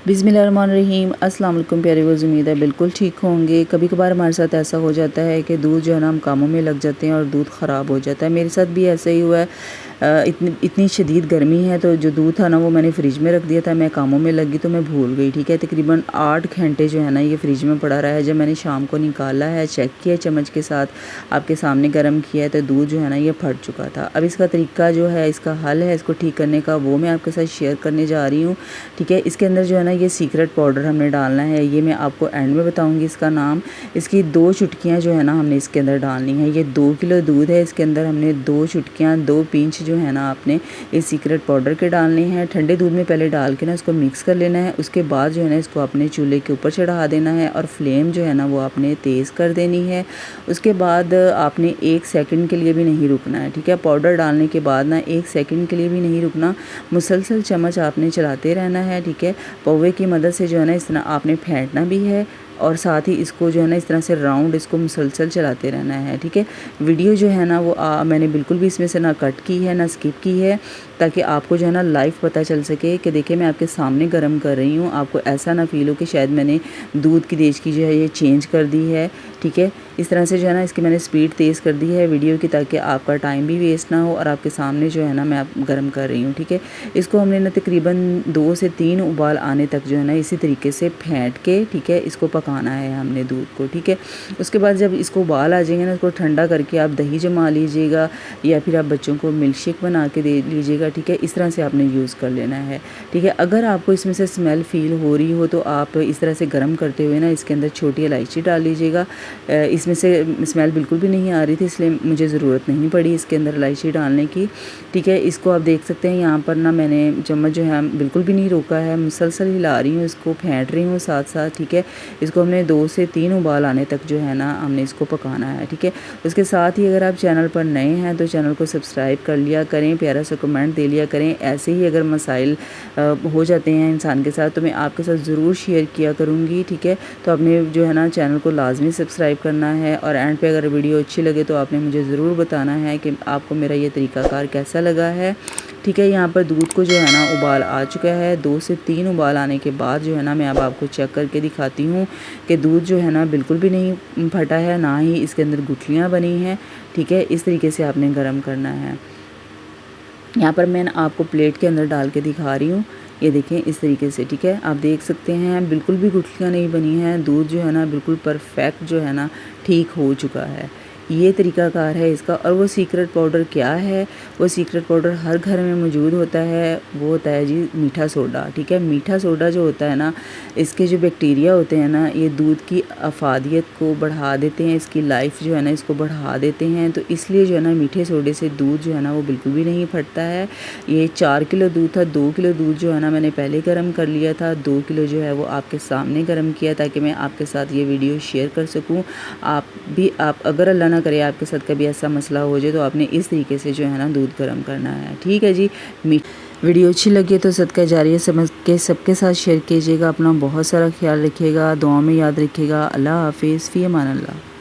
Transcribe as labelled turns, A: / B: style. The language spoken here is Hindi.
A: बिस्मिल्लाहिर्रहमानिर्रहीम। अस्सलाम वालेकुम प्यारे व्यूअर्स, उम्मीद है बिल्कुल ठीक होंगे। कभी कभार हमारे साथ ऐसा हो जाता है कि दूध जो है ना हम कामों में लग जाते हैं और दूध ख़राब हो जाता है। मेरे साथ भी ऐसा ही हुआ है। इतनी शदीद गर्मी है तो जो दूध था ना वो मैंने फ़्रिज में रख दिया था। मैं कामों में लगी तो मैं भूल गई। ठीक है, तकरीबन 8 घंटे जो है ना ये फ्रिज में पड़ा रहा है। जब मैंने शाम को निकाला है, चेक किया चम्मच के साथ, आपके सामने गर्म किया है, तो दूध जो है ना ये फट चुका था। अब इसका तरीका जो है, इसका हल है इसको ठीक करने का, वो मैं आपके साथ शेयर करने जा रही हूँ। ठीक है, इसके अंदर जो है ना ये सीक्रेट पाउडर हमने डालना है। ये मैं आपको एंड में बताऊंगी इसका नाम। इसकी 2 चुटकियाँ जो है ना हमने इसके अंदर डालनी है। ये 2 किलो दूध है, इसके अंदर हमने 2 चुटकियाँ, 2 पिंच जो है ना आपने इस सीक्रेट पाउडर के डालने हैं। ठंडे दूध में पहले डाल के ना इसको मिक्स कर लेना है। उसके बाद जो है ना इसको अपने चूल्हे के ऊपर चढ़ा देना है और फ्लेम जो है ना वो आपने तेज़ कर देनी है। उसके बाद आपने 1 सेकंड के लिए भी नहीं रुकना है। ठीक है, पाउडर डालने के बाद ना 1 सेकंड के लिए भी नहीं रुकना, मुसलसल चम्मच आपने चलाते रहना है। ठीक है, पौवे की मदद से जो है ना इस तरह आपने फेंटना भी है और साथ ही इसको जो है ना इस तरह से राउंड इसको मुसलसल चलाते रहना है। ठीक है, वीडियो जो है ना वो मैंने बिल्कुल भी इसमें से ना कट की है ना स्किप की है, ताकि आपको जो है ना लाइव पता चल सके कि देखिए मैं आपके सामने गर्म कर रही हूँ। आपको ऐसा ना फील हो कि शायद मैंने दूध की देश की जो है ये चेंज कर दी है। ठीक है, इस तरह से जो है ना इसकी मैंने स्पीड तेज़ कर दी है वीडियो की, ताकि आपका टाइम भी वेस्ट ना हो और आपके सामने जो है ना मैं आप गर्म कर रही हूँ। ठीक है, इसको हमने ना तकरीबन 2 से 3 उबाल आने तक जो है ना इसी तरीके से फेंट के, ठीक है, इसको पकाना है हमने दूध को। ठीक है, उसके बाद जब इसको उबाल आ जाएंगे ना, इसको ठंडा करके आप दही जमा लीजिएगा या फिर आप बच्चों को मिल्क शेक बना के दे लीजिएगा। ठीक है, इस तरह से आपने यूज़ कर लेना है। ठीक है, अगर आपको इसमें से स्मेल फ़ील हो रही हो तो आप इस तरह से गर्म करते हुए ना इसके अंदर छोटी इलायची डाल लीजिएगा। इसमें से स्मेल बिल्कुल भी नहीं आ रही थी, इसलिए मुझे ज़रूरत नहीं पड़ी इसके अंदर इलायची डालने की। ठीक है, इसको आप देख सकते हैं यहाँ पर ना मैंने चम्मच जो है बिल्कुल भी नहीं रोका है, मुसलसल हिला रही हूँ, इसको फेंट रही हूँ साथ साथ। ठीक है, इसको हमने 2 से 3 उबाल आने तक जो है ना हमने इसको पकाना है। ठीक है, उसके साथ ही अगर आप चैनल पर नए हैं तो चैनल को सब्सक्राइब कर लिया करें, प्यारा सा कमेंट दे लिया करें। ऐसे ही अगर मसाइल हो जाते हैं इंसान के साथ तो मैं आपके साथ ज़रूर शेयर किया करूँगी। ठीक है, तो आपने जो है ना चैनल को लाजमी सब्सक्राइब करना है और एंड पे अगर वीडियो अच्छी लगे तो आपने मुझे ज़रूर बताना है कि आपको मेरा ये तरीकाकार कैसा लगा है। ठीक है, यहाँ पर दूध को जो है ना उबाल आ चुका है। 2 से 3 उबाल आने के बाद जो है ना मैं अब आपको चेक करके दिखाती हूँ कि दूध जो है ना बिल्कुल भी नहीं फटा है, ना ही इसके अंदर गुठलियाँ बनी हैं। ठीक है, इस तरीके से आपने गर्म करना है। यहाँ पर मैं आपको प्लेट के अंदर डाल के दिखा रही हूँ, ये देखें इस तरीके से। ठीक है, आप देख सकते हैं बिल्कुल भी गुठलियाँ नहीं बनी हैं, दूध जो है ना बिल्कुल परफेक्ट जो है ना ठीक हो चुका है। ये तरीकाकार है इसका। और वो सीक्रेट पाउडर क्या है, वो सीक्रेट पाउडर हर घर में मौजूद होता है, वो होता है जी मीठा सोडा। ठीक है, मीठा सोडा जो होता है ना, इसके जो बैक्टीरिया होते हैं ना ये दूध की अफादियत को बढ़ा देते हैं, इसकी लाइफ जो है ना इसको बढ़ा देते हैं। तो इसलिए जो है ना मीठे सोडे से दूध जो है ना वो बिल्कुल भी नहीं फटता है। ये 4 किलो दूध था, 2 किलो दूध जो है ना मैंने पहले गर्म कर लिया था, 2 किलो जो है वो आपके सामने गर्म किया ताकि मैं आपके साथ ये वीडियो शेयर कर सकूँ। आप अगर अल्लाह ना करे आपके साथ कभी ऐसा मसला हो जाए तो आपने इस तरीके से जो है ना दूध गर्म करना है। ठीक है जी, वीडियो अच्छी लगी तो सदका जारिया समझ के सबके साथ शेयर कीजिएगा। अपना बहुत सारा ख्याल रखिएगा, दुआ में याद रखिएगा। अल्लाह हाफिज़, फ़ी अमान अल्लाह।